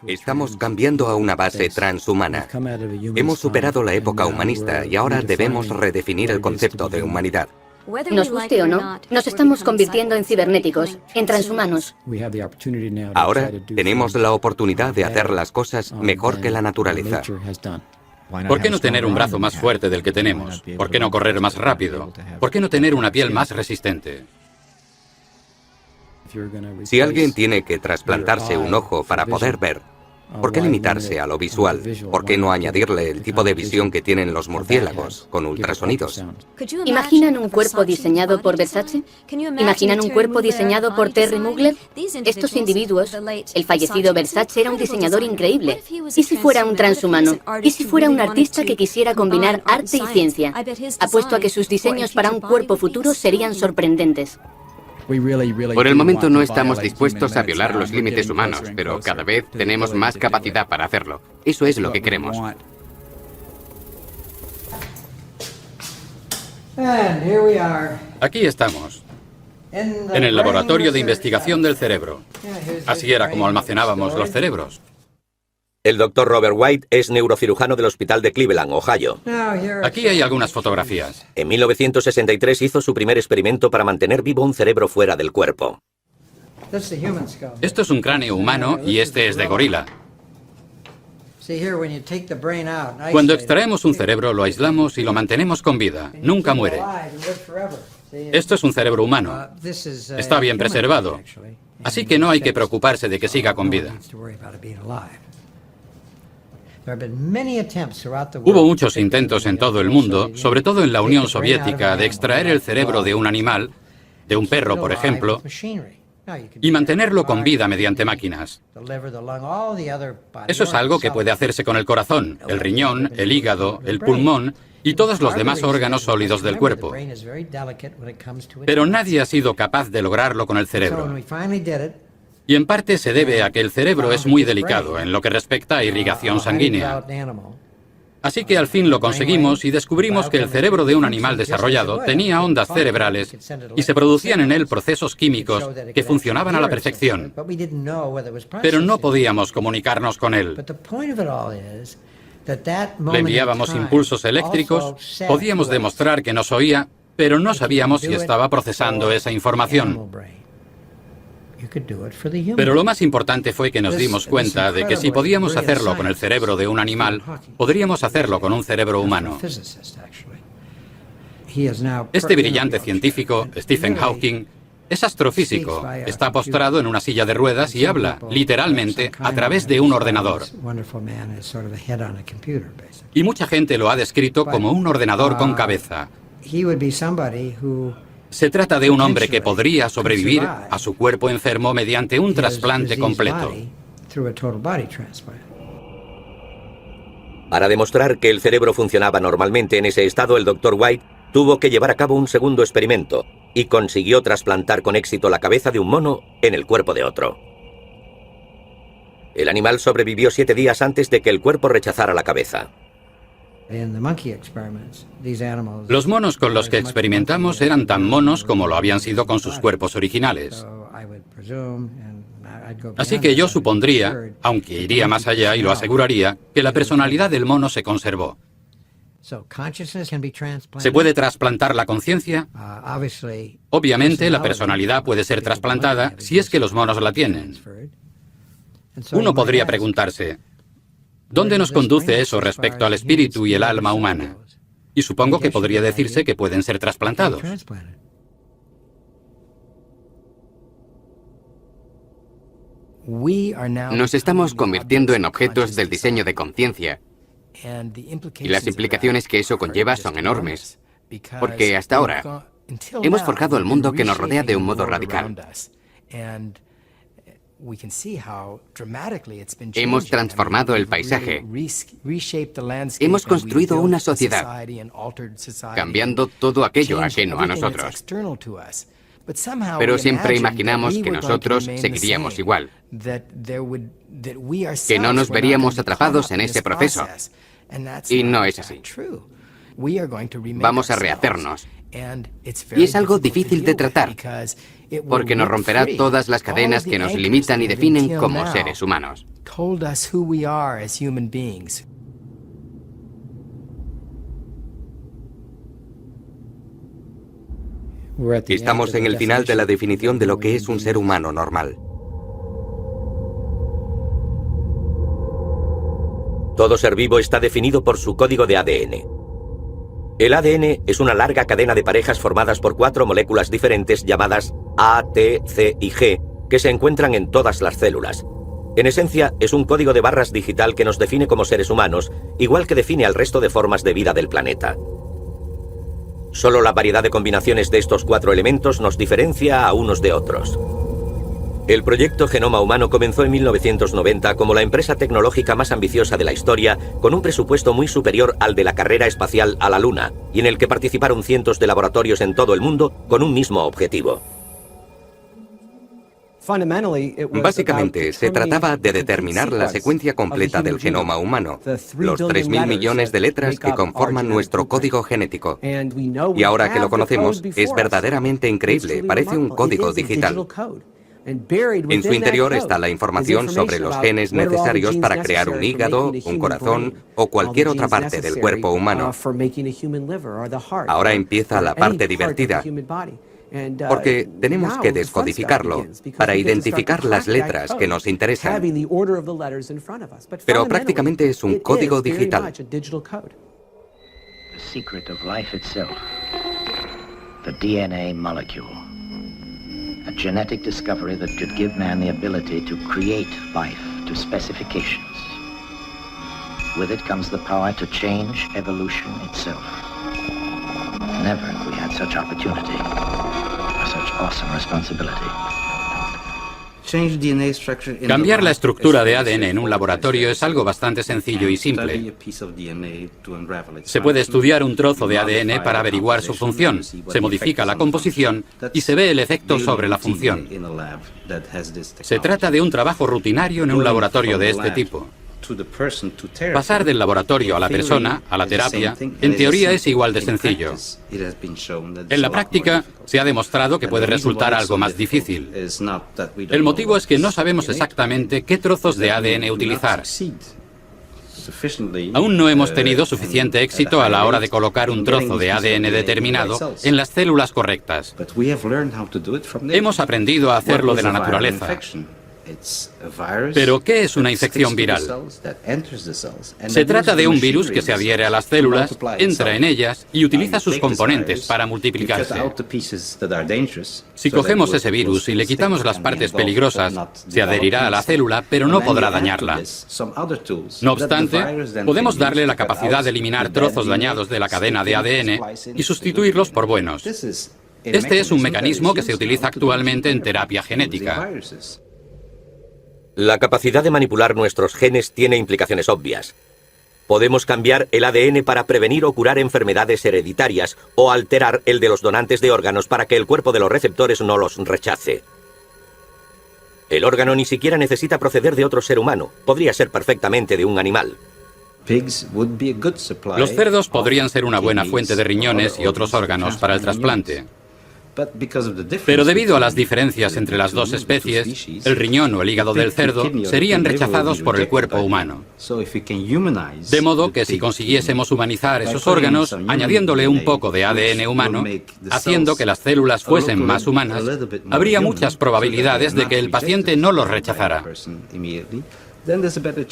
Estamos cambiando a una base transhumana. Hemos superado la época humanista y ahora debemos redefinir el concepto de humanidad. Nos guste o no, nos estamos convirtiendo en cibernéticos, en transhumanos. Ahora tenemos la oportunidad de hacer las cosas mejor que la naturaleza. ¿Por qué no tener un brazo más fuerte del que tenemos? ¿Por qué no correr más rápido? ¿Por qué no tener una piel más resistente? Si alguien tiene que trasplantarse un ojo para poder ver, ¿por qué limitarse a lo visual? ¿Por qué no añadirle el tipo de visión que tienen los murciélagos, con ultrasonidos? ¿Imaginan un cuerpo diseñado por Versace? ¿Imaginan un cuerpo diseñado por Terry Mugler? Estos individuos, el fallecido Versace era un diseñador increíble. ¿Y si fuera un transhumano? ¿Y si fuera un artista que quisiera combinar arte y ciencia? Apuesto a que sus diseños para un cuerpo futuro serían sorprendentes. Por el momento no estamos dispuestos a violar los límites humanos, pero cada vez tenemos más capacidad para hacerlo. Eso es lo que queremos. Aquí estamos, en el laboratorio de investigación del cerebro. Así era como almacenábamos los cerebros. El Dr. Robert White es neurocirujano del Hospital de Cleveland, Ohio. Aquí hay algunas fotografías. En 1963 hizo su primer experimento para mantener vivo un cerebro fuera del cuerpo. Esto es un cráneo humano y este es de gorila. Cuando extraemos un cerebro, lo aislamos y lo mantenemos con vida. Nunca muere. Esto es un cerebro humano. Está bien preservado. Así que no hay que preocuparse de que siga con vida. Hubo muchos intentos en todo el mundo, sobre todo en la Unión Soviética, de extraer el cerebro de un animal, de un perro, por ejemplo, y mantenerlo con vida mediante máquinas. Eso es algo que puede hacerse con el corazón, el riñón, el hígado, el pulmón y todos los demás órganos sólidos del cuerpo. Pero nadie ha sido capaz de lograrlo con el cerebro. Y en parte se debe a que el cerebro es muy delicado en lo que respecta a irrigación sanguínea. Así que al fin lo conseguimos y descubrimos que el cerebro de un animal desarrollado tenía ondas cerebrales y se producían en él procesos químicos que funcionaban a la perfección. Pero no podíamos comunicarnos con él. Le enviábamos impulsos eléctricos, podíamos demostrar que nos oía, pero no sabíamos si estaba procesando esa información. Pero lo más importante fue que nos dimos cuenta de que si podíamos hacerlo con el cerebro de un animal, podríamos hacerlo con un cerebro humano. Este brillante científico, Stephen Hawking, es astrofísico, está postrado en una silla de ruedas y habla, literalmente, a través de un ordenador. Y mucha gente lo ha descrito como un ordenador con cabeza. Se trata de un hombre que podría sobrevivir a su cuerpo enfermo mediante un trasplante completo. Para demostrar que el cerebro funcionaba normalmente en ese estado, el Dr. White tuvo que llevar a cabo un segundo experimento y consiguió trasplantar con éxito la cabeza de un mono en el cuerpo de otro. El animal sobrevivió 7 días antes de que el cuerpo rechazara la cabeza. Los monos con los que experimentamos eran tan monos como lo habían sido con sus cuerpos originales. Así que yo supondría, aunque iría más allá y lo aseguraría, que la personalidad del mono se conservó. ¿Se puede trasplantar la conciencia? Obviamente la personalidad puede ser trasplantada si es que los monos la tienen. Uno podría preguntarse, ¿dónde nos conduce eso respecto al espíritu y el alma humana? Y supongo que podría decirse que pueden ser trasplantados. Nos estamos convirtiendo en objetos del diseño de conciencia, y las implicaciones que eso conlleva son enormes, porque hasta ahora hemos forjado el mundo que nos rodea de un modo radical. Hemos transformado el paisaje. Hemos construido una sociedad, cambiando todo aquello ajeno a nosotros. Pero siempre imaginamos que nosotros seguiríamos igual, que no nos veríamos atrapados en ese proceso. Y no es así. Vamos a rehacernos Y es algo difícil de tratar, porque nos romperá todas las cadenas que nos limitan y definen como seres humanos. Estamos en el final de la definición de lo que es un ser humano normal. Todo ser vivo está definido por su código de ADN. El ADN es una larga cadena de parejas formadas por 4 moléculas diferentes llamadas A, T, C y G, que se encuentran en todas las células. En esencia, es un código de barras digital que nos define como seres humanos, igual que define al resto de formas de vida del planeta. Solo la variedad de combinaciones de estos 4 elementos nos diferencia a unos de otros. El proyecto Genoma Humano comenzó en 1990 como la empresa tecnológica más ambiciosa de la historia, con un presupuesto muy superior al de la carrera espacial a la Luna, y en el que participaron cientos de laboratorios en todo el mundo con un mismo objetivo. Básicamente, se trataba de determinar la secuencia completa del genoma humano, los 3.000 millones de letras que conforman nuestro código genético. Y ahora que lo conocemos, es verdaderamente increíble, parece un código digital. En su interior está la información sobre los genes necesarios para crear un hígado, un corazón o cualquier otra parte del cuerpo humano. Ahora empieza la parte divertida, porque tenemos que descodificarlo para identificar las letras que nos interesan. Pero prácticamente es un código digital. A genetic discovery that could give man the ability to create life to specifications. With it comes the power to change evolution itself. Never have we had such opportunity, or such awesome responsibility. Cambiar la estructura de ADN en un laboratorio es algo bastante sencillo y simple. Se puede estudiar un trozo de ADN para averiguar su función, se modifica la composición y se ve el efecto sobre la función. Se trata de un trabajo rutinario en un laboratorio de este tipo. Pasar del laboratorio a la persona, a la terapia, en teoría es igual de sencillo. En la práctica, se ha demostrado que puede resultar algo más difícil. El motivo es que no sabemos exactamente qué trozos de ADN utilizar. Aún no hemos tenido suficiente éxito a la hora de colocar un trozo de ADN determinado en las células correctas. Hemos aprendido a hacerlo de la naturaleza. ¿Pero qué es una infección viral? Se trata de un virus que se adhiere a las células, entra en ellas y utiliza sus componentes para multiplicarse. Si cogemos ese virus y le quitamos las partes peligrosas, se adherirá a la célula, pero no podrá dañarla. No obstante, podemos darle la capacidad de eliminar trozos dañados de la cadena de ADN y sustituirlos por buenos. Este es un mecanismo que se utiliza actualmente en terapia genética. La capacidad de manipular nuestros genes tiene implicaciones obvias. Podemos cambiar el ADN para prevenir o curar enfermedades hereditarias o alterar el de los donantes de órganos para que el cuerpo de los receptores no los rechace. El órgano ni siquiera necesita proceder de otro ser humano, podría ser perfectamente de un animal. Los cerdos podrían ser una buena fuente de riñones y otros órganos para el trasplante. Pero debido a las diferencias entre las dos especies, el riñón o el hígado del cerdo serían rechazados por el cuerpo humano. De modo que si consiguiésemos humanizar esos órganos, añadiéndole un poco de ADN humano, haciendo que las células fuesen más humanas, habría muchas probabilidades de que el paciente no los rechazara.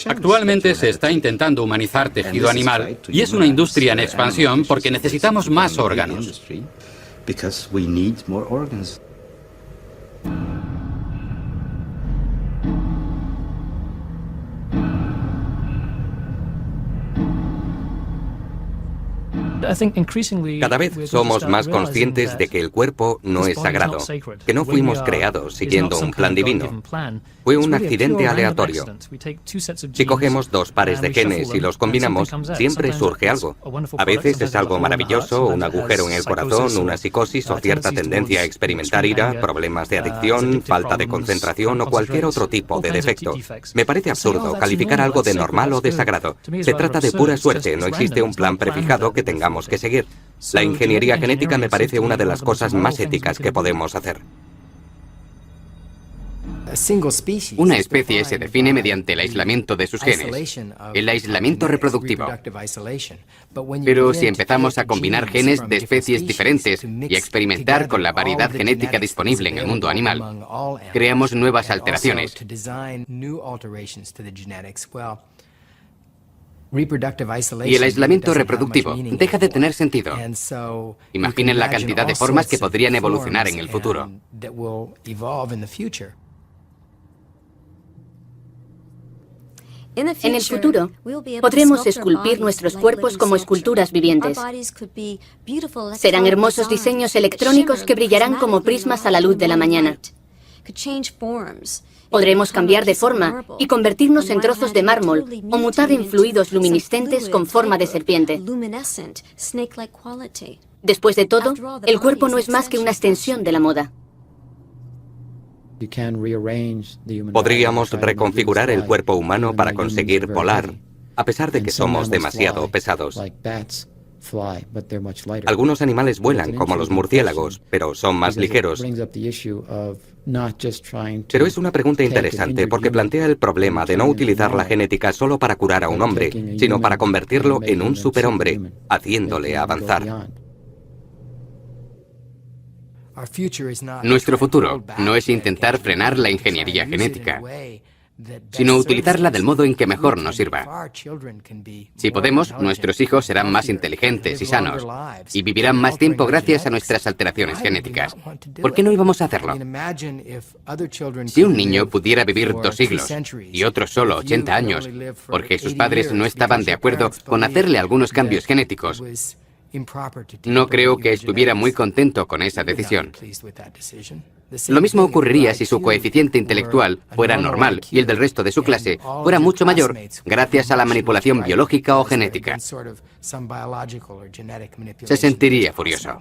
Actualmente se está intentando humanizar tejido animal y es una industria en expansión porque necesitamos más órganos. Because we need more organs. Cada vez somos más conscientes de que el cuerpo no es sagrado, que no fuimos creados siguiendo un plan divino. Fue un accidente aleatorio. Si cogemos 2 pares de genes y los combinamos, siempre surge algo. A veces es algo maravilloso, un agujero en el corazón, una psicosis o cierta tendencia a experimentar ira, problemas de adicción, falta de concentración o cualquier otro tipo de defecto. Me parece absurdo calificar algo de normal o de sagrado. Se trata de pura suerte, no existe un plan prefijado que tengamos tengamos que seguir. La ingeniería genética me parece una de las cosas más éticas que podemos hacer. Una especie se define mediante el aislamiento de sus genes, el aislamiento reproductivo. Pero si empezamos a combinar genes de especies diferentes y a experimentar con la variedad genética disponible en el mundo animal, creamos nuevas alteraciones. Y el aislamiento reproductivo deja de tener sentido. Imaginen la cantidad de formas que podrían evolucionar en el futuro. En el futuro, podremos esculpir nuestros cuerpos como esculturas vivientes. Serán hermosos diseños electrónicos que brillarán como prismas a la luz de la mañana. Podremos cambiar de forma y convertirnos en trozos de mármol o mutar en fluidos luminiscentes con forma de serpiente. Después de todo, el cuerpo no es más que una extensión de la moda. Podríamos reconfigurar el cuerpo humano para conseguir volar, a pesar de que somos demasiado pesados. Algunos animales vuelan, como los murciélagos, pero son más ligeros. Pero es una pregunta interesante porque plantea el problema de no utilizar la genética solo para curar a un hombre, sino para convertirlo en un superhombre, haciéndole avanzar. Nuestro futuro no es intentar frenar la ingeniería genética, sino utilizarla del modo en que mejor nos sirva. Si podemos, nuestros hijos serán más inteligentes y sanos, y vivirán más tiempo gracias a nuestras alteraciones genéticas. ¿Por qué no íbamos a hacerlo? Si un niño pudiera vivir 2 siglos y otro solo 80 años, porque sus padres no estaban de acuerdo con hacerle algunos cambios genéticos, no creo que estuviera muy contento con esa decisión. Lo mismo ocurriría si su coeficiente intelectual fuera normal y el del resto de su clase fuera mucho mayor gracias a la manipulación biológica o genética. Se sentiría furioso.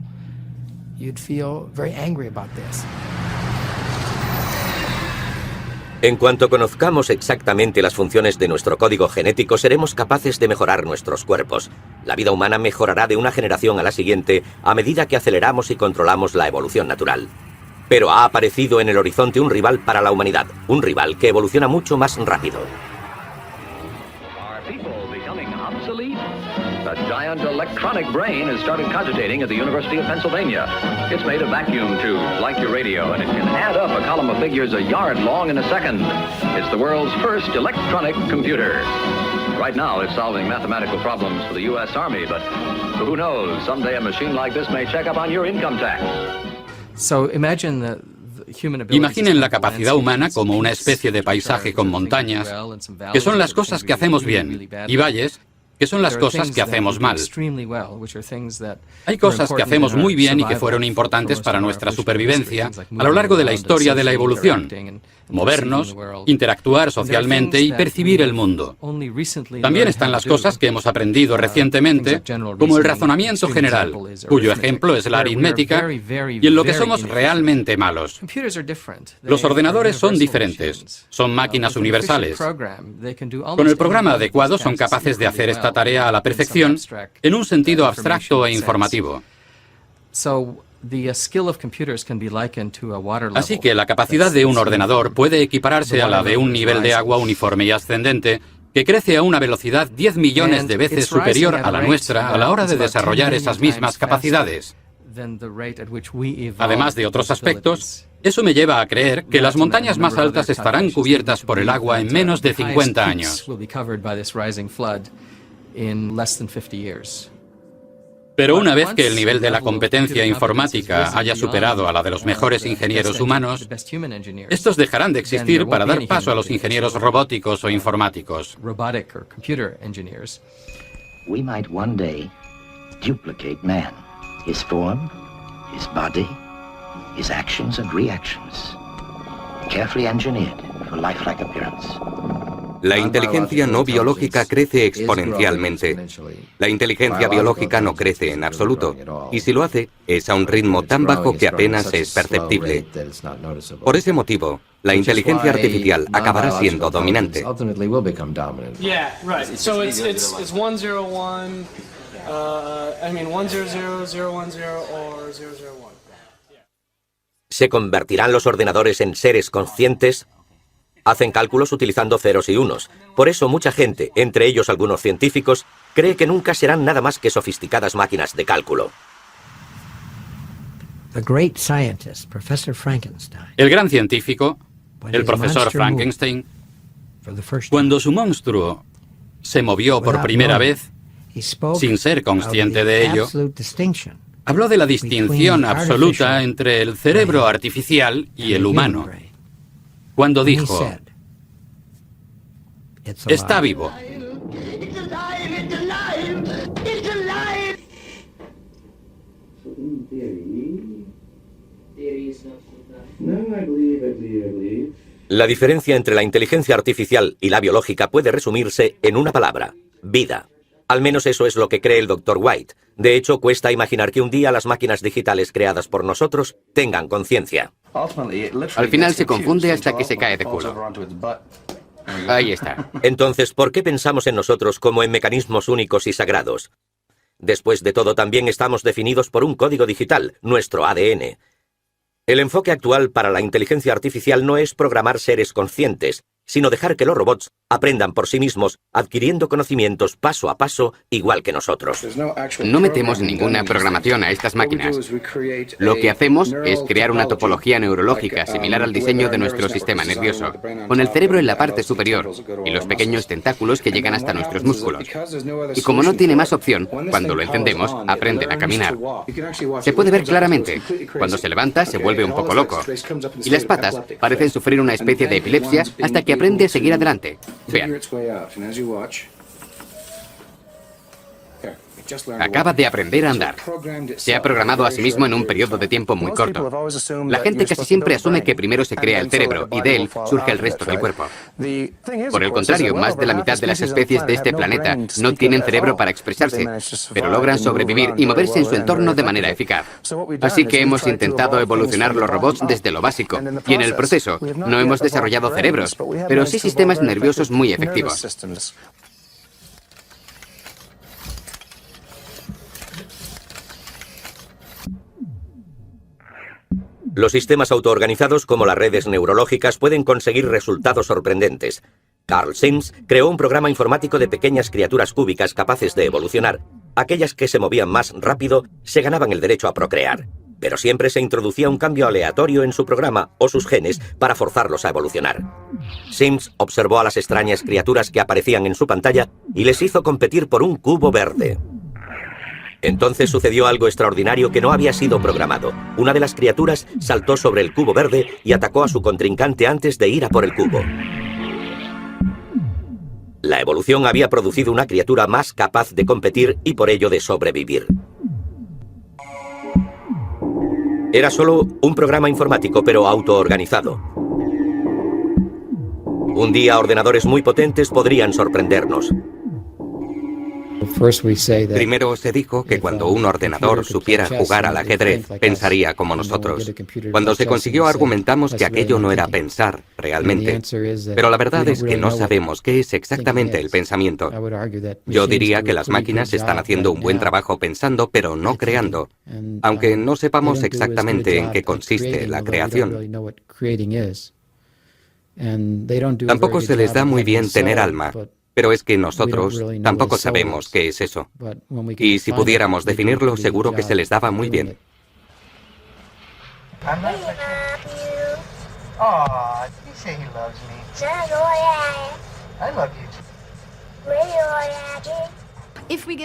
En cuanto conozcamos exactamente las funciones de nuestro código genético, seremos capaces de mejorar nuestros cuerpos. La vida humana mejorará de una generación a la siguiente a medida que aceleramos y controlamos la evolución natural. Pero ha aparecido en el horizonte un rival para la humanidad, un rival que evoluciona mucho más rápido. A giant electronic brain has started cogitating at the University of Pennsylvania. It's made of vacuum tubes, like your radio, and it can add up a column of figures a yard long in a second. It's the world's first electronic computer. Right now, it's solving mathematical problems for the U.S. Army, but who knows, someday a machine like this may check up on your income tax. Imaginen la capacidad humana como una especie de paisaje con montañas, que son las cosas que hacemos bien, y valles, que son las cosas que hacemos mal. Hay cosas que hacemos muy bien y que fueron importantes para nuestra supervivencia a lo largo de la historia de la evolución. Movernos, interactuar socialmente y percibir el mundo. También están las cosas que hemos aprendido recientemente, como el razonamiento general, cuyo ejemplo es la aritmética, y en lo que somos realmente malos. Los ordenadores son diferentes, son máquinas universales. Con el programa adecuado son capaces de hacer esta tarea a la perfección en un sentido abstracto e informativo. Así que la capacidad de un ordenador puede equipararse a la de un nivel de agua uniforme y ascendente que crece a una velocidad 10 millones de veces superior a la nuestra a la hora de desarrollar esas mismas capacidades. Además de otros aspectos, eso me lleva a creer que las montañas más altas estarán cubiertas por el agua en menos de 50 años. Pero una vez que el nivel de la competencia informática haya superado a la de los mejores ingenieros humanos, estos dejarán de existir para dar paso a los ingenieros robóticos o informáticos. We might one day duplicate man, his form, his body, his actions and reactions, carefully engineered for lifelike appearance. La inteligencia no biológica crece exponencialmente. La inteligencia biológica no crece en absoluto, y si lo hace, es a un ritmo tan bajo que apenas es perceptible. Por ese motivo, la inteligencia artificial acabará siendo dominante. ¿Se convertirán los ordenadores en seres conscientes? Hacen cálculos utilizando ceros y unos. Por eso mucha gente, entre ellos algunos científicos, cree que nunca serán nada más que sofisticadas máquinas de cálculo. El gran científico, el profesor Frankenstein, cuando su monstruo se movió por primera vez, sin ser consciente de ello, habló de la distinción absoluta entre el cerebro artificial y el humano, cuando dijo: está vivo. La diferencia entre la inteligencia artificial y la biológica puede resumirse en una palabra: vida. Al menos eso es lo que cree el Dr. White. De hecho, cuesta imaginar que un día las máquinas digitales creadas por nosotros tengan conciencia. Al final se confunde hasta que se cae de culo. Ahí está. Entonces, ¿por qué pensamos en nosotros como en mecanismos únicos y sagrados? Después de todo, también estamos definidos por un código digital, nuestro ADN. El enfoque actual para la inteligencia artificial no es programar seres conscientes, sino dejar que los robots aprendan por sí mismos, adquiriendo conocimientos paso a paso, igual que nosotros. No metemos ninguna programación a estas máquinas. Lo que hacemos es crear una topología neurológica similar al diseño de nuestro sistema nervioso, con el cerebro en la parte superior y los pequeños tentáculos que llegan hasta nuestros músculos. Y como no tiene más opción, cuando lo encendemos, aprenden a caminar. Se puede ver claramente. Cuando se levanta, se vuelve un poco loco. Y las patas parecen sufrir una especie de epilepsia hasta que aprende a seguir adelante. Vean. Acaba de aprender a andar. Se ha programado a sí mismo en un periodo de tiempo muy corto. La gente casi siempre asume que primero se crea el cerebro y de él surge el resto del cuerpo. Por el contrario, más de la mitad de las especies de este planeta no tienen cerebro para expresarse, pero logran sobrevivir y moverse en su entorno de manera eficaz. Así que hemos intentado evolucionar los robots desde lo básico, y en el proceso no hemos desarrollado cerebros, pero sí sistemas nerviosos muy efectivos. Los sistemas autoorganizados como las redes neurológicas pueden conseguir resultados sorprendentes. Carl Sims creó un programa informático de pequeñas criaturas cúbicas capaces de evolucionar. Aquellas que se movían más rápido se ganaban el derecho a procrear. Pero siempre se introducía un cambio aleatorio en su programa o sus genes para forzarlos a evolucionar. Sims observó a las extrañas criaturas que aparecían en su pantalla y les hizo competir por un cubo verde. Entonces sucedió algo extraordinario que no había sido programado. Una de las criaturas saltó sobre el cubo verde y atacó a su contrincante antes de ir a por el cubo. La evolución había producido una criatura más capaz de competir y por ello de sobrevivir. Era solo un programa informático, pero autoorganizado. Un día ordenadores muy potentes podrían sorprendernos. Primero se dijo que cuando un ordenador supiera jugar al ajedrez, pensaría como nosotros. Cuando se consiguió, argumentamos que aquello no era pensar realmente. Pero la verdad es que no sabemos qué es exactamente el pensamiento. Yo diría que las máquinas están haciendo un buen trabajo pensando, pero no creando, aunque no sepamos exactamente en qué consiste la creación. Tampoco se les da muy bien tener alma. Pero es que nosotros tampoco sabemos qué es eso. Y si pudiéramos definirlo, seguro que se les daba muy bien.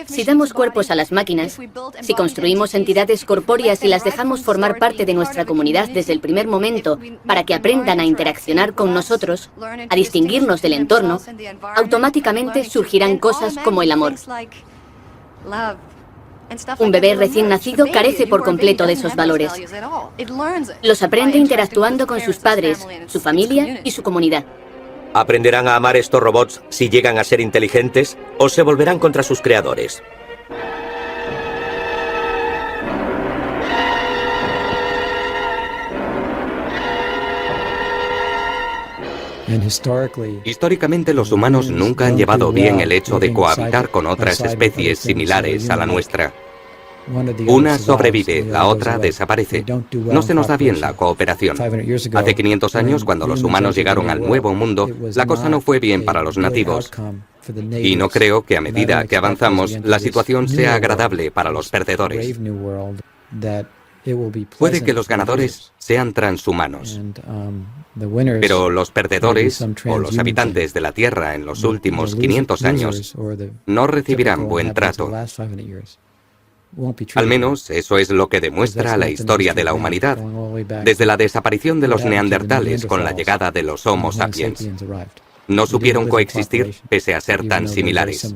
Si damos cuerpos a las máquinas, si construimos entidades corpóreas y las dejamos formar parte de nuestra comunidad desde el primer momento para que aprendan a interaccionar con nosotros, a distinguirnos del entorno, automáticamente surgirán cosas como el amor. Un bebé recién nacido carece por completo de esos valores. Los aprende interactuando con sus padres, su familia y su comunidad. ¿Aprenderán a amar estos robots si llegan a ser inteligentes o se volverán contra sus creadores? Históricamente, los humanos nunca han llevado bien el hecho de cohabitar con otras especies similares a la nuestra. Una sobrevive, la otra desaparece. No se nos da bien la cooperación. Hace 500 años, cuando los humanos llegaron al Nuevo Mundo, la cosa no fue bien para los nativos. Y no creo que a medida que avanzamos, la situación sea agradable para los perdedores. Puede que los ganadores sean transhumanos, pero los perdedores, o los habitantes de la Tierra en los últimos 500 años, no recibirán buen trato. Al menos eso es lo que demuestra la historia de la humanidad, desde la desaparición de los neandertales con la llegada de los Homo sapiens. No supieron coexistir pese a ser tan similares.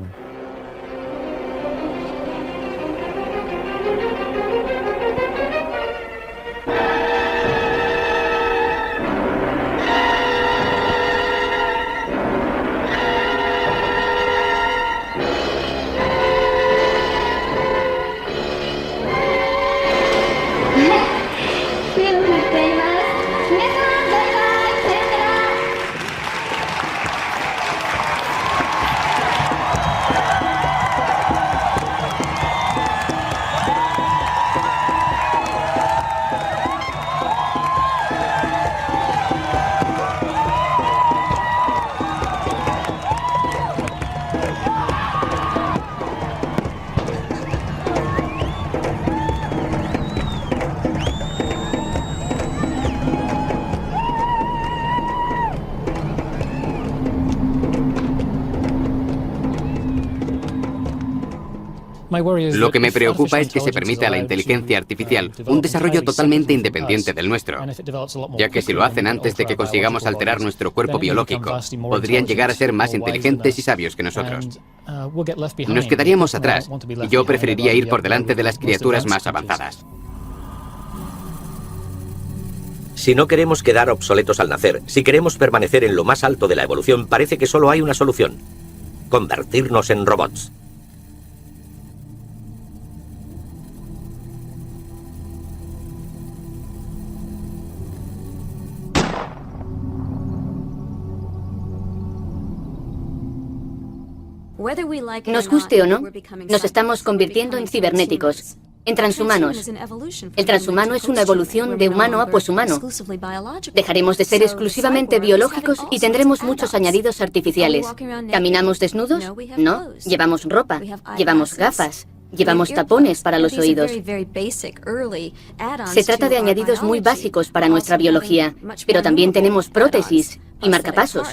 Lo que me preocupa es que se permita a la inteligencia artificial un desarrollo totalmente independiente del nuestro, ya que si lo hacen antes de que consigamos alterar nuestro cuerpo biológico, podrían llegar a ser más inteligentes y sabios que nosotros. Nos quedaríamos atrás, y yo preferiría ir por delante de las criaturas más avanzadas. Si no queremos quedar obsoletos al nacer, si queremos permanecer en lo más alto de la evolución, parece que solo hay una solución: convertirnos en robots. Nos guste o no, nos estamos convirtiendo en cibernéticos, en transhumanos. El transhumano es una evolución de humano a poshumano. Dejaremos de ser exclusivamente biológicos y tendremos muchos añadidos artificiales. ¿Caminamos desnudos? No. Llevamos ropa, llevamos gafas, llevamos tapones para los oídos. Se trata de añadidos muy básicos para nuestra biología, pero también tenemos prótesis y marcapasos.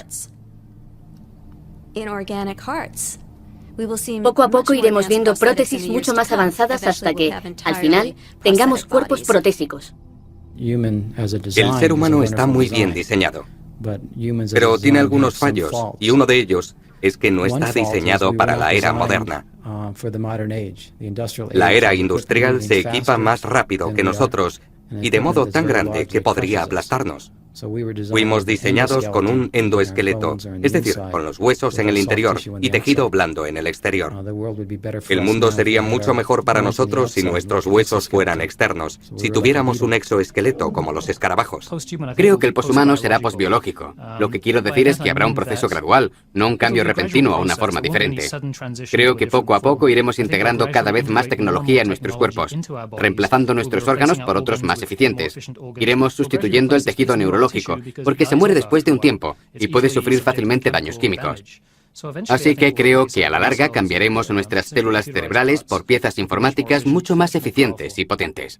Poco a poco iremos viendo prótesis mucho más avanzadas hasta que, al final, tengamos cuerpos protésicos. El ser humano está muy bien diseñado, pero tiene algunos fallos, y uno de ellos es que no está diseñado para la era moderna. La era industrial se equipa más rápido que nosotros y de modo tan grande que podría aplastarnos. Fuimos diseñados con un endoesqueleto, es decir, con los huesos en el interior y tejido blando en el exterior. El mundo sería mucho mejor para nosotros si nuestros huesos fueran externos, si tuviéramos un exoesqueleto como los escarabajos. Creo que el poshumano será posbiológico. Lo que quiero decir es que habrá un proceso gradual, no un cambio repentino a una forma diferente. Creo que poco a poco iremos integrando cada vez más tecnología en nuestros cuerpos, reemplazando nuestros órganos por otros más eficientes. Iremos sustituyendo el tejido neurológico, porque se muere después de un tiempo y puede sufrir fácilmente daños químicos. Así que creo que a la larga cambiaremos nuestras células cerebrales por piezas informáticas mucho más eficientes y potentes.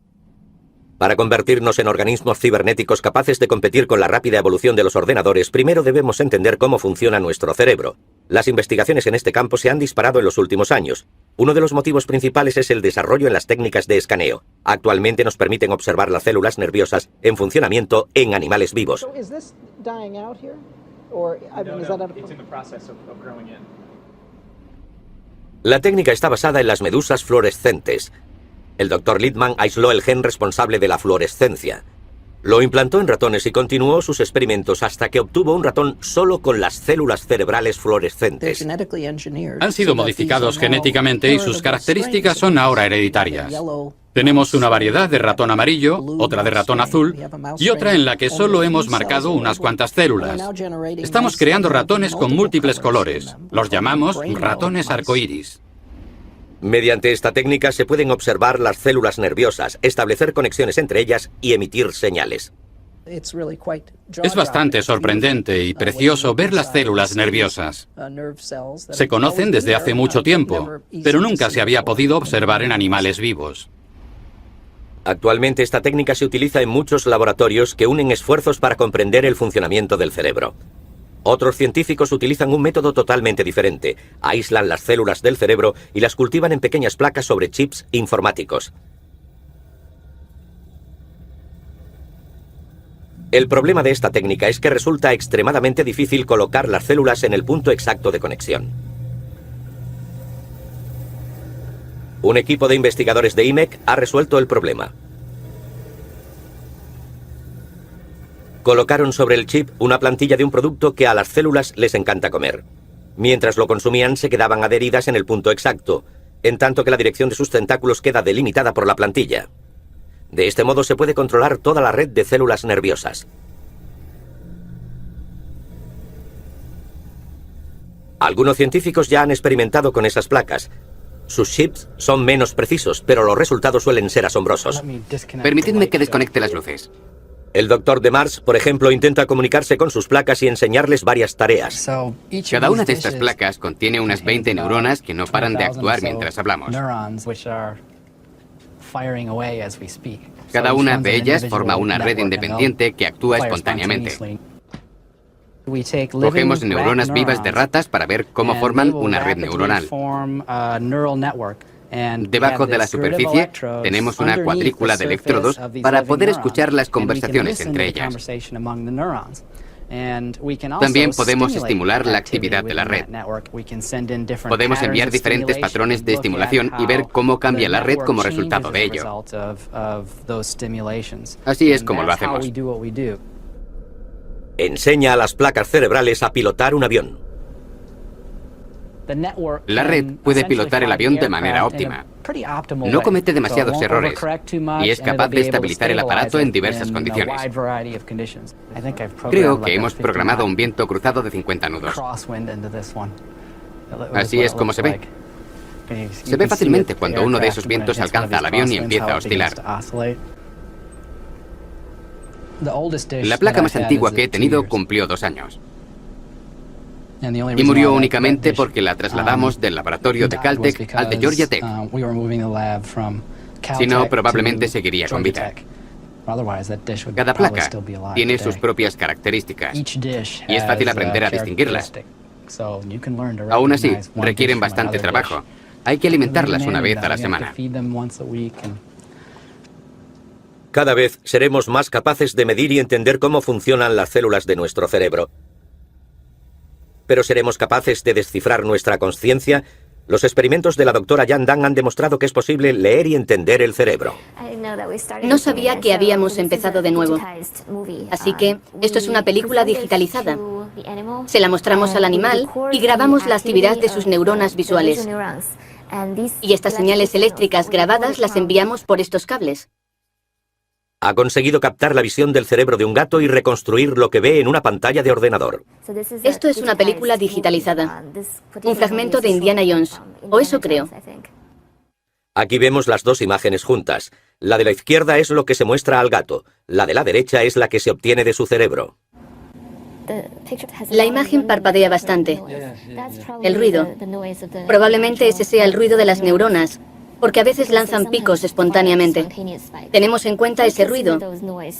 Para convertirnos en organismos cibernéticos capaces de competir con la rápida evolución de los ordenadores, primero debemos entender cómo funciona nuestro cerebro. Las investigaciones en este campo se han disparado en los últimos años. Uno de los motivos principales es el desarrollo en las técnicas de escaneo. Actualmente nos permiten observar las células nerviosas en funcionamiento en animales vivos. La técnica está basada en las medusas fluorescentes. El Dr. Littman aisló el gen responsable de la fluorescencia. Lo implantó en ratones y continuó sus experimentos hasta que obtuvo un ratón solo con las células cerebrales fluorescentes. Han sido modificados genéticamente y sus características son ahora hereditarias. Tenemos una variedad de ratón amarillo, otra de ratón azul y otra en la que solo hemos marcado unas cuantas células. Estamos creando ratones con múltiples colores. Los llamamos ratones arcoíris. Mediante esta técnica se pueden observar las células nerviosas, establecer conexiones entre ellas y emitir señales. Es bastante sorprendente y precioso ver las células nerviosas. Se conocen desde hace mucho tiempo, pero nunca se había podido observar en animales vivos. Actualmente esta técnica se utiliza en muchos laboratorios que unen esfuerzos para comprender el funcionamiento del cerebro. Otros científicos utilizan un método totalmente diferente. Aíslan las células del cerebro y las cultivan en pequeñas placas sobre chips informáticos. El problema de esta técnica es que resulta extremadamente difícil colocar las células en el punto exacto de conexión. Un equipo de investigadores de IMEC ha resuelto el problema. Colocaron sobre el chip una plantilla de un producto que a las células les encanta comer. Mientras lo consumían se quedaban adheridas en el punto exacto, en tanto que la dirección de sus tentáculos queda delimitada por la plantilla. De este modo se puede controlar toda la red de células nerviosas. Algunos científicos ya han experimentado con esas placas. Sus chips son menos precisos, pero los resultados suelen ser asombrosos. Permitidme que desconecte las luces. El doctor de Mars, por ejemplo, intenta comunicarse con sus placas y enseñarles varias tareas. Cada una de estas placas contiene unas 20 neuronas que no paran de actuar mientras hablamos. Cada una de ellas forma una red independiente que actúa espontáneamente. Cogemos neuronas vivas de ratas para ver cómo forman una red neuronal. Debajo de la superficie tenemos una cuadrícula de electrodos para poder escuchar las conversaciones entre ellas. También podemos estimular la actividad de la red. Podemos enviar diferentes patrones de estimulación y ver cómo cambia la red como resultado de ello. Así es como lo hacemos. Enseña a las placas cerebrales a pilotar un avión. La red puede pilotar el avión de manera óptima. No comete demasiados errores y es capaz de estabilizar el aparato en diversas condiciones. Creo que hemos programado un viento cruzado de 50 nudos. Así es como se ve. Se ve fácilmente cuando uno de esos vientos alcanza al avión y empieza a oscilar. La placa más antigua que he tenido cumplió 2 años. Y murió únicamente porque la trasladamos del laboratorio de Caltech al de Georgia Tech. Si no, probablemente seguiría con vida. Cada placa tiene sus propias características y es fácil aprender a distinguirlas. Aún así, requieren bastante trabajo. Hay que alimentarlas una vez a la semana. Cada vez seremos más capaces de medir y entender cómo funcionan las células de nuestro cerebro. Pero ¿seremos capaces de descifrar nuestra consciencia? Los experimentos de la doctora Yan Dan han demostrado que es posible leer y entender el cerebro. No sabía que habíamos empezado de nuevo. Así que esto es una película digitalizada. Se la mostramos al animal y grabamos la actividad de sus neuronas visuales. Y estas señales eléctricas grabadas las enviamos por estos cables. Ha conseguido captar la visión del cerebro de un gato y reconstruir lo que ve en una pantalla de ordenador. Esto es una película digitalizada. Un fragmento de Indiana Jones. O eso creo. Aquí vemos las dos imágenes juntas. La de la izquierda es lo que se muestra al gato. La de la derecha es la que se obtiene de su cerebro. La imagen parpadea bastante. El ruido. Probablemente ese sea el ruido de las neuronas, porque a veces lanzan picos espontáneamente. Tenemos en cuenta ese ruido,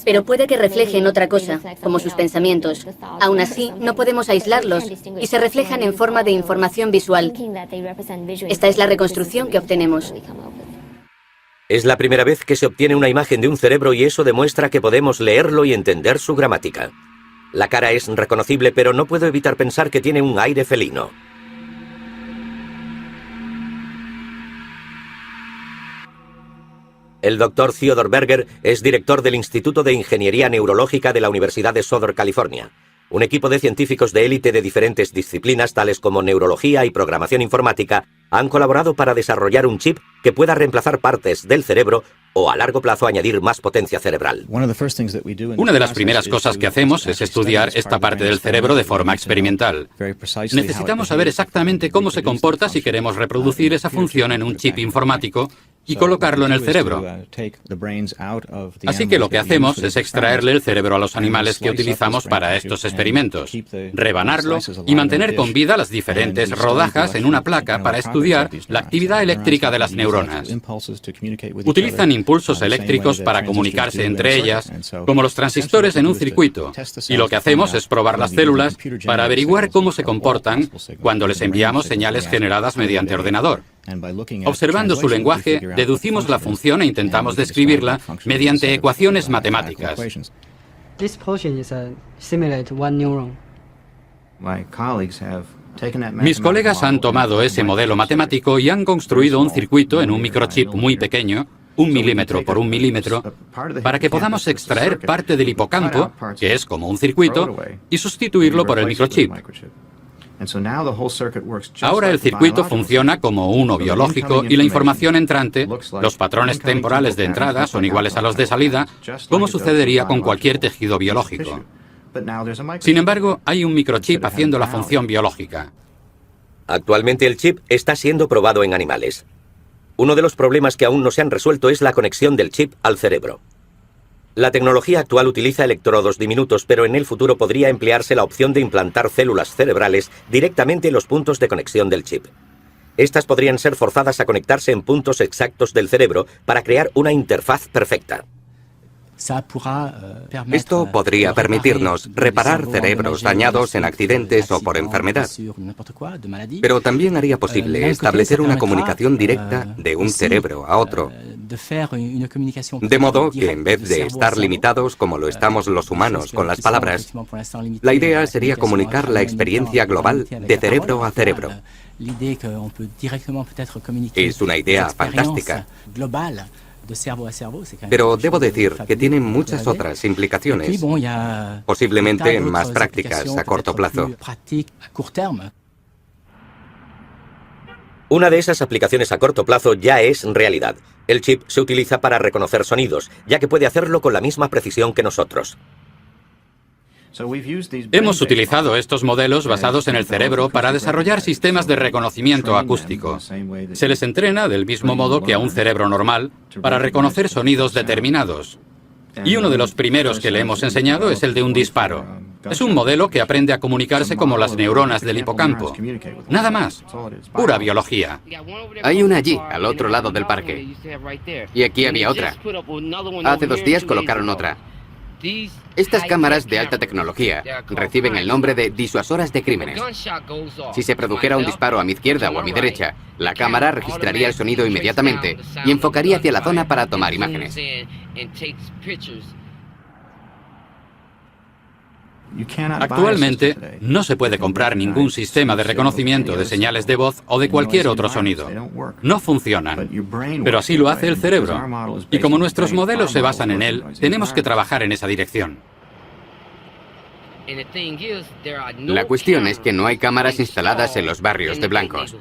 pero puede que reflejen otra cosa, como sus pensamientos. Aún así, no podemos aislarlos y se reflejan en forma de información visual. Esta es la reconstrucción que obtenemos. Es la primera vez que se obtiene una imagen de un cerebro y eso demuestra que podemos leerlo y entender su gramática. La cara es reconocible, pero no puedo evitar pensar que tiene un aire felino. El doctor Theodore Berger es director del Instituto de Ingeniería Neurológica de la Universidad de Southern California. Un equipo de científicos de élite de diferentes disciplinas, tales como neurología y programación informática, han colaborado para desarrollar un chip que pueda reemplazar partes del cerebro o a largo plazo añadir más potencia cerebral. Una de las primeras cosas que hacemos es estudiar esta parte del cerebro de forma experimental. Necesitamos saber exactamente cómo se comporta si queremos reproducir esa función en un chip informático y colocarlo en el cerebro. Así que lo que hacemos es extraerle el cerebro a los animales que utilizamos para estos experimentos, rebanarlo y mantener con vida las diferentes rodajas en una placa para estudiar la actividad eléctrica de las neuronas. Utilizan impulsos eléctricos para comunicarse entre ellas, como los transistores en un circuito, y lo que hacemos es probar las células para averiguar cómo se comportan cuando les enviamos señales generadas mediante ordenador. Observando su lenguaje, deducimos la función e intentamos describirla mediante ecuaciones matemáticas. Mis colegas han tomado ese modelo matemático y han construido un circuito en un microchip muy pequeño, 1 milímetro por 1 milímetro, para que podamos extraer parte del hipocampo, que es como un circuito, y sustituirlo por el microchip. Ahora el circuito funciona como uno biológico y la información entrante, los patrones temporales de entrada son iguales a los de salida, como sucedería con cualquier tejido biológico. Sin embargo, hay un microchip haciendo la función biológica. Actualmente el chip está siendo probado en animales. Uno de los problemas que aún no se han resuelto es la conexión del chip al cerebro. La tecnología actual utiliza electrodos diminutos, pero en el futuro podría emplearse la opción de implantar células cerebrales directamente en los puntos de conexión del chip. Estas podrían ser forzadas a conectarse en puntos exactos del cerebro para crear una interfaz perfecta. Esto podría permitirnos reparar cerebros dañados en accidentes o por enfermedad, pero también haría posible establecer una comunicación directa de un cerebro a otro, de modo que en vez de estar limitados como lo estamos los humanos con las palabras, la idea sería comunicar la experiencia global de cerebro a cerebro. Es una idea fantástica. Pero debo decir que tiene muchas otras implicaciones, posiblemente más prácticas a corto plazo. Una de esas aplicaciones a corto plazo ya es realidad. El chip se utiliza para reconocer sonidos, ya que puede hacerlo con la misma precisión que nosotros. Hemos utilizado estos modelos basados en el cerebro para desarrollar sistemas de reconocimiento acústico. Se les entrena del mismo modo que a un cerebro normal para reconocer sonidos determinados. Y uno de los primeros que le hemos enseñado es el de un disparo. Es un modelo que aprende a comunicarse como las neuronas del hipocampo. Nada más. Pura biología. Hay una allí, al otro lado del parque. Y aquí había otra. Hace 2 días colocaron otra. Estas cámaras de alta tecnología reciben el nombre de disuasoras de crímenes. Si se produjera un disparo a mi izquierda o a mi derecha, la cámara registraría el sonido inmediatamente y enfocaría hacia la zona para tomar imágenes. Actualmente no se puede comprar ningún sistema de reconocimiento de señales de voz o de cualquier otro sonido. No funcionan, pero así lo hace el cerebro. Y como nuestros modelos se basan en él, tenemos que trabajar en esa dirección. La cuestión es que no hay cámaras instaladas en los barrios de blancos.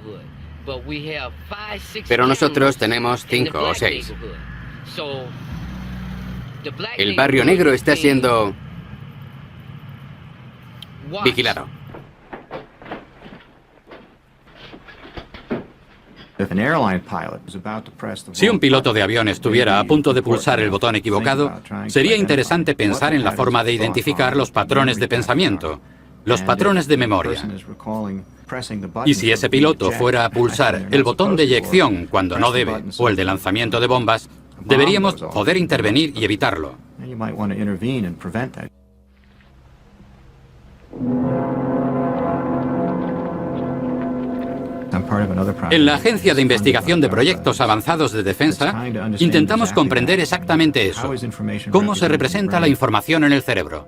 Pero nosotros tenemos 5 o 6. El barrio negro está siendo vigilado. Si un piloto de avión estuviera a punto de pulsar el botón equivocado, sería interesante pensar en la forma de identificar los patrones de pensamiento, los patrones de memoria. Y si ese piloto fuera a pulsar el botón de eyección cuando no debe, o el de lanzamiento de bombas, deberíamos poder intervenir y evitarlo. En la Agencia de Investigación de Proyectos Avanzados de Defensa, intentamos comprender exactamente eso. ¿Cómo se representa la información en el cerebro?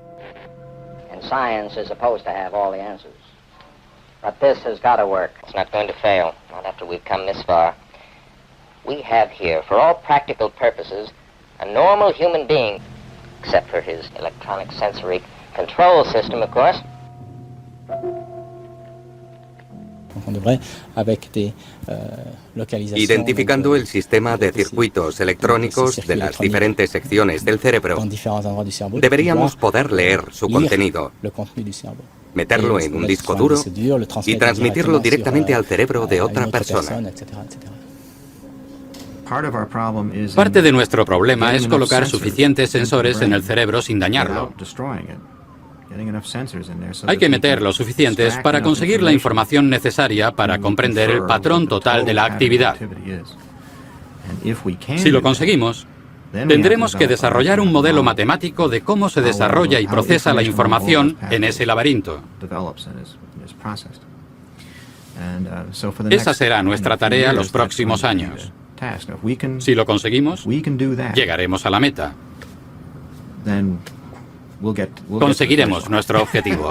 We have here, for all practical purposes, a normal human being, except for his electronic sensory control system, of course. Identificando el sistema de circuitos electrónicos de las diferentes secciones del cerebro, deberíamos poder leer su contenido, meterlo en un disco duro y transmitirlo directamente al cerebro de otra persona. Parte de nuestro problema es colocar suficientes sensores en el cerebro sin dañarlo. Hay que meter los suficientes para conseguir la información necesaria para comprender el patrón total de la actividad. Si lo conseguimos, tendremos que desarrollar un modelo matemático de cómo se desarrolla y procesa la información en ese laberinto. Esa será nuestra tarea los próximos años. Si lo conseguimos, llegaremos a la meta. Conseguiremos nuestro objetivo.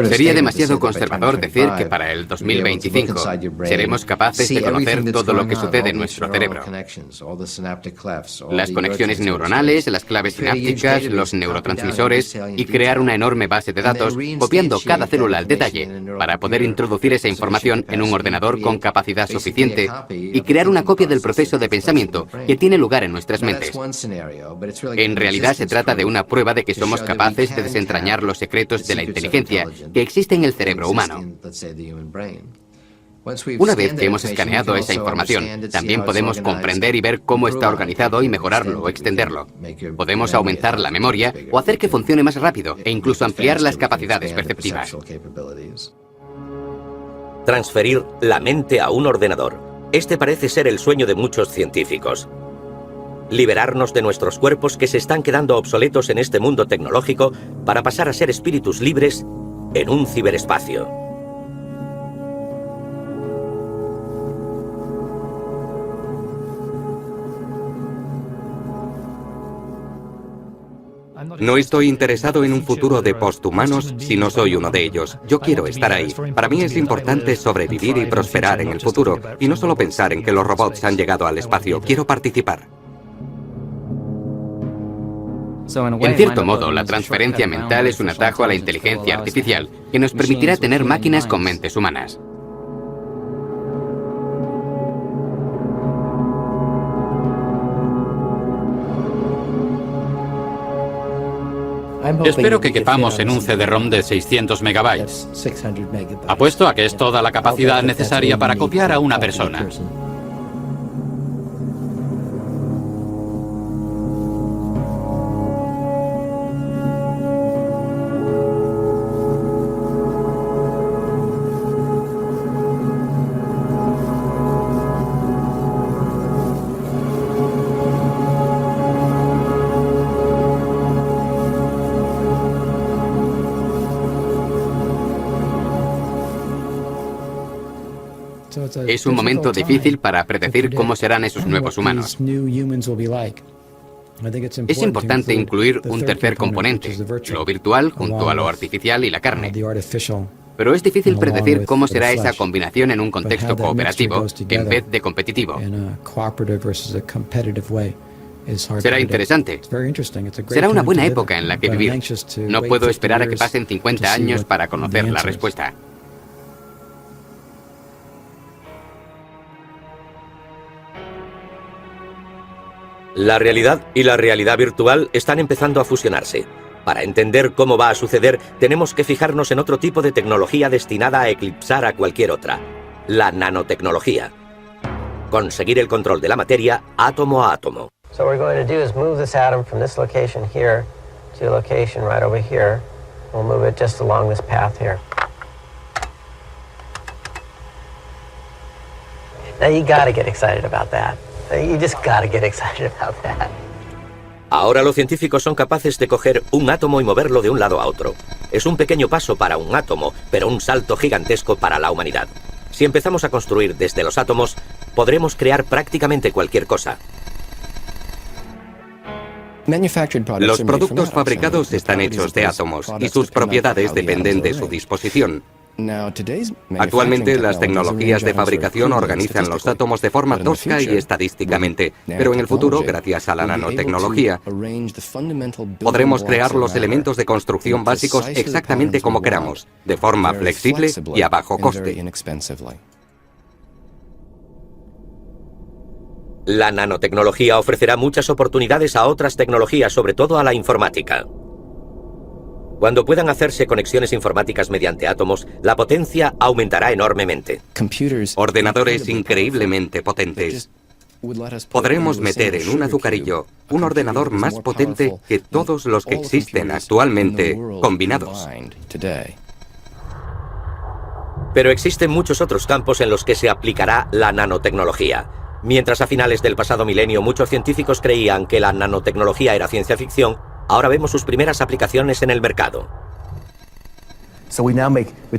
Sería demasiado conservador decir que para el 2025 seremos capaces de conocer todo lo que sucede en nuestro cerebro. Las conexiones neuronales, las claves sinápticas, los neurotransmisores y crear una enorme base de datos copiando cada célula al detalle para poder introducir esa información en un ordenador con capacidad suficiente y crear una copia del proceso de pensamiento que tiene lugar en nuestras mentes. En realidad se trata de una prueba de que somos capaces de desentrañar los secretos de la inteligencia que existe en el cerebro humano. Una vez que hemos escaneado esa información, también podemos comprender y ver cómo está organizado y mejorarlo o extenderlo. Podemos aumentar la memoria o hacer que funcione más rápido e incluso ampliar las capacidades perceptivas. Transferir la mente a un ordenador. Este parece ser el sueño de muchos científicos. Liberarnos de nuestros cuerpos que se están quedando obsoletos en este mundo tecnológico para pasar a ser espíritus libres en un ciberespacio. No estoy interesado en un futuro de posthumanos si no soy uno de ellos. Yo quiero estar ahí. Para mí es importante sobrevivir y prosperar en el futuro, y no solo pensar en que los robots han llegado al espacio. Quiero participar. En cierto modo, la transferencia mental es un atajo a la inteligencia artificial que nos permitirá tener máquinas con mentes humanas. Espero que quepamos en un CD-ROM de 600 megabytes. Apuesto a que es toda la capacidad necesaria para copiar a una persona. Es un momento difícil para predecir cómo serán esos nuevos humanos. Es importante incluir un tercer componente, lo virtual junto a lo artificial y la carne. Pero es difícil predecir cómo será esa combinación en un contexto cooperativo en vez de competitivo. Será interesante. Será una buena época en la que vivir. No puedo esperar a que pasen 50 años para conocer la respuesta. La realidad y la realidad virtual están empezando a fusionarse. Para entender cómo va a suceder, tenemos que fijarnos en otro tipo de tecnología destinada a eclipsar a cualquier otra: la nanotecnología. Conseguir el control de la materia átomo a átomo. So what we're going to do is move this atom from this location here to a location right over here. We'll move it just along this path here. Now you got to get excited about that. You just gotta get excited about that. Ahora los científicos son capaces de coger un átomo y moverlo de un lado a otro. Es un pequeño paso para un átomo, pero un salto gigantesco para la humanidad. Si empezamos a construir desde los átomos, podremos crear prácticamente cualquier cosa. Los productos fabricados están hechos de átomos y sus propiedades dependen de su disposición. Actualmente las tecnologías de fabricación organizan los átomos de forma tosca y estadísticamente, pero en el futuro, gracias a la nanotecnología, podremos crear los elementos de construcción básicos exactamente como queramos, de forma flexible y a bajo coste. La nanotecnología ofrecerá muchas oportunidades a otras tecnologías, sobre todo a la informática. Cuando puedan hacerse conexiones informáticas mediante átomos, la potencia aumentará enormemente. Ordenadores increíblemente potentes. Podremos meter en un azucarillo un ordenador más potente que todos los que existen actualmente combinados. Pero existen muchos otros campos en los que se aplicará la nanotecnología. Mientras a finales del pasado milenio muchos científicos creían que la nanotecnología era ciencia ficción, ahora vemos sus primeras aplicaciones en el mercado.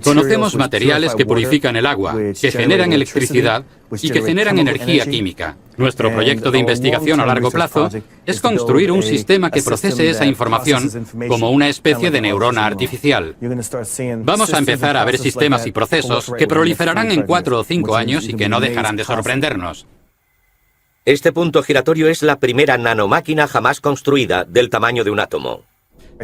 Conocemos materiales que purifican el agua, que generan electricidad y que generan energía química. Nuestro proyecto de investigación a largo plazo es construir un sistema que procese esa información como una especie de neurona artificial. Vamos a empezar a ver sistemas y procesos que proliferarán en 4 o 5 años y que no dejarán de sorprendernos. Este punto giratorio es la primera nanomáquina jamás construida, del tamaño de un átomo.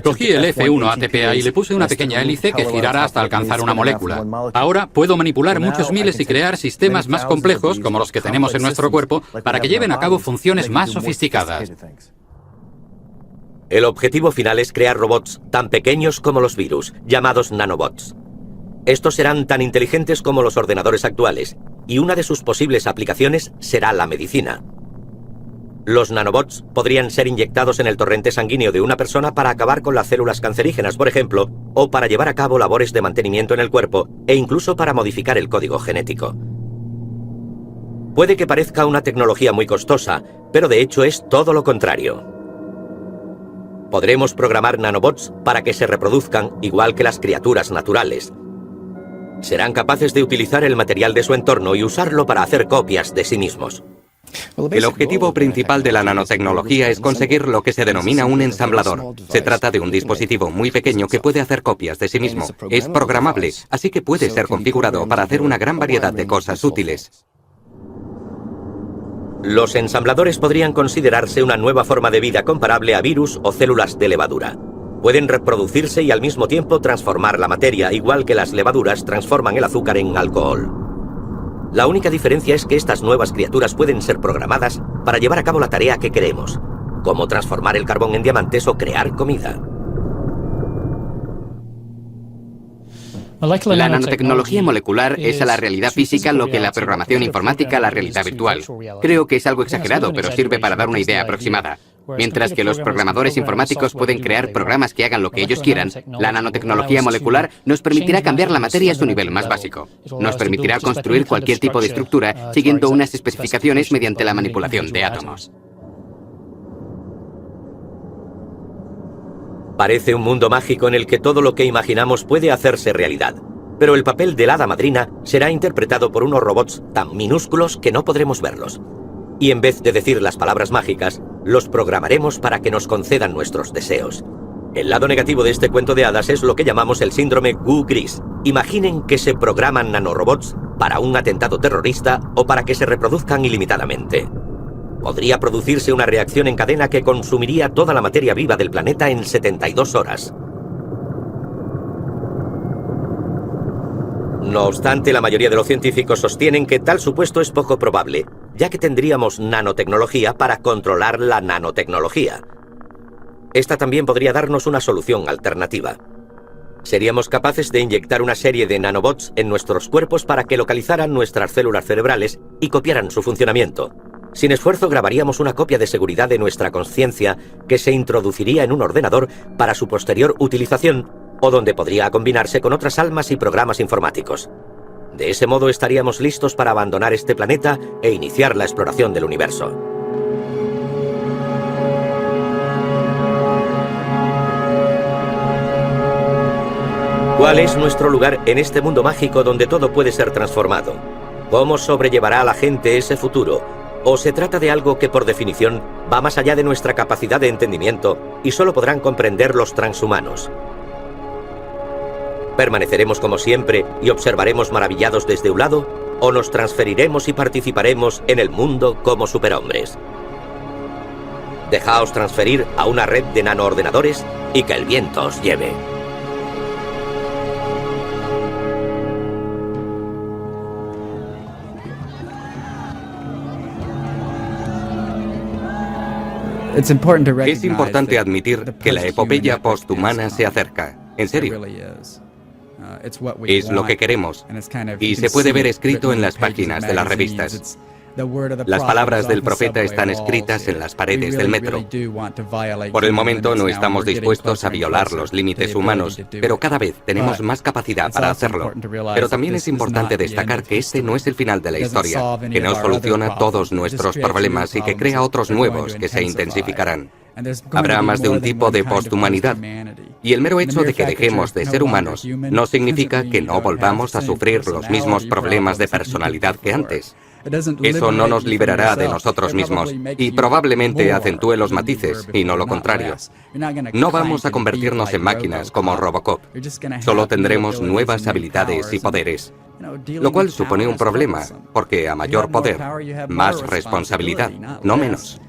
Cogí el F1 ATPA y le puse una pequeña hélice que girara hasta alcanzar una molécula. Ahora puedo manipular muchos miles y crear sistemas más complejos, como los que tenemos en nuestro cuerpo, para que lleven a cabo funciones más sofisticadas. El objetivo final es crear robots tan pequeños como los virus, llamados nanobots. Estos serán tan inteligentes como los ordenadores actuales, y una de sus posibles aplicaciones será la medicina. Los nanobots podrían ser inyectados en el torrente sanguíneo de una persona para acabar con las células cancerígenas, por ejemplo, o para llevar a cabo labores de mantenimiento en el cuerpo, e incluso para modificar el código genético. Puede que parezca una tecnología muy costosa, pero de hecho es todo lo contrario. Podremos programar nanobots para que se reproduzcan igual que las criaturas naturales. Serán capaces de utilizar el material de su entorno y usarlo para hacer copias de sí mismos. El objetivo principal de la nanotecnología es conseguir lo que se denomina un ensamblador. Se trata de un dispositivo muy pequeño que puede hacer copias de sí mismo. Es programable, así que puede ser configurado para hacer una gran variedad de cosas útiles. Los ensambladores podrían considerarse una nueva forma de vida comparable a virus o células de levadura. Pueden reproducirse y al mismo tiempo transformar la materia, igual que las levaduras transforman el azúcar en alcohol. La única diferencia es que estas nuevas criaturas pueden ser programadas para llevar a cabo la tarea que queremos, como transformar el carbón en diamantes o crear comida. La nanotecnología molecular es a la realidad física lo que la programación informática a la realidad virtual. Creo que es algo exagerado, pero sirve para dar una idea aproximada. Mientras que los programadores informáticos pueden crear programas que hagan lo que ellos quieran, la nanotecnología molecular nos permitirá cambiar la materia a su nivel más básico. Nos permitirá construir cualquier tipo de estructura siguiendo unas especificaciones mediante la manipulación de átomos. Parece un mundo mágico en el que todo lo que imaginamos puede hacerse realidad, pero el papel de la hada madrina será interpretado por unos robots tan minúsculos que no podremos verlos. Y en vez de decir las palabras mágicas, los programaremos para que nos concedan nuestros deseos. El lado negativo de este cuento de hadas es lo que llamamos el síndrome Goo Gris. Imaginen que se programan nanorobots para un atentado terrorista o para que se reproduzcan ilimitadamente. Podría producirse una reacción en cadena que consumiría toda la materia viva del planeta en 72 horas. No obstante, la mayoría de los científicos sostienen que tal supuesto es poco probable, ya que tendríamos nanotecnología para controlar la nanotecnología. Esta también podría darnos una solución alternativa. Seríamos capaces de inyectar una serie de nanobots en nuestros cuerpos para que localizaran nuestras células cerebrales y copiaran su funcionamiento. Sin esfuerzo grabaríamos una copia de seguridad de nuestra conciencia que se introduciría en un ordenador para su posterior utilización, o donde podría combinarse con otras almas y programas informáticos. De ese modo estaríamos listos para abandonar este planeta e iniciar la exploración del universo. ¿Cuál es nuestro lugar en este mundo mágico donde todo puede ser transformado? ¿Cómo sobrellevará a la gente ese futuro? ¿O se trata de algo que por definición va más allá de nuestra capacidad de entendimiento y solo podrán comprender los transhumanos? ¿Permaneceremos como siempre y observaremos maravillados desde un lado? ¿O nos transferiremos y participaremos en el mundo como superhombres? Dejaos transferir a una red de nanoordenadores y que el viento os lleve. Es importante admitir que la epopeya posthumana se acerca. En serio. Es lo que queremos. Y se puede ver escrito en las páginas de las revistas. Las palabras del profeta están escritas en las paredes del metro. Por el momento no estamos dispuestos a violar los límites humanos, pero cada vez tenemos más capacidad para hacerlo. Pero también es importante destacar que este no es el final de la historia, que no soluciona todos nuestros problemas y que crea otros nuevos que se intensificarán. Habrá más de un tipo de posthumanidad. Y el mero hecho de que dejemos de ser humanos no significa que no volvamos a sufrir los mismos problemas de personalidad que antes. Eso no nos liberará de nosotros mismos y probablemente acentúe los matices y no lo contrario. No vamos a convertirnos en máquinas como Robocop. Solo tendremos nuevas habilidades y poderes, lo cual supone un problema, porque a mayor poder, más responsabilidad, no menos.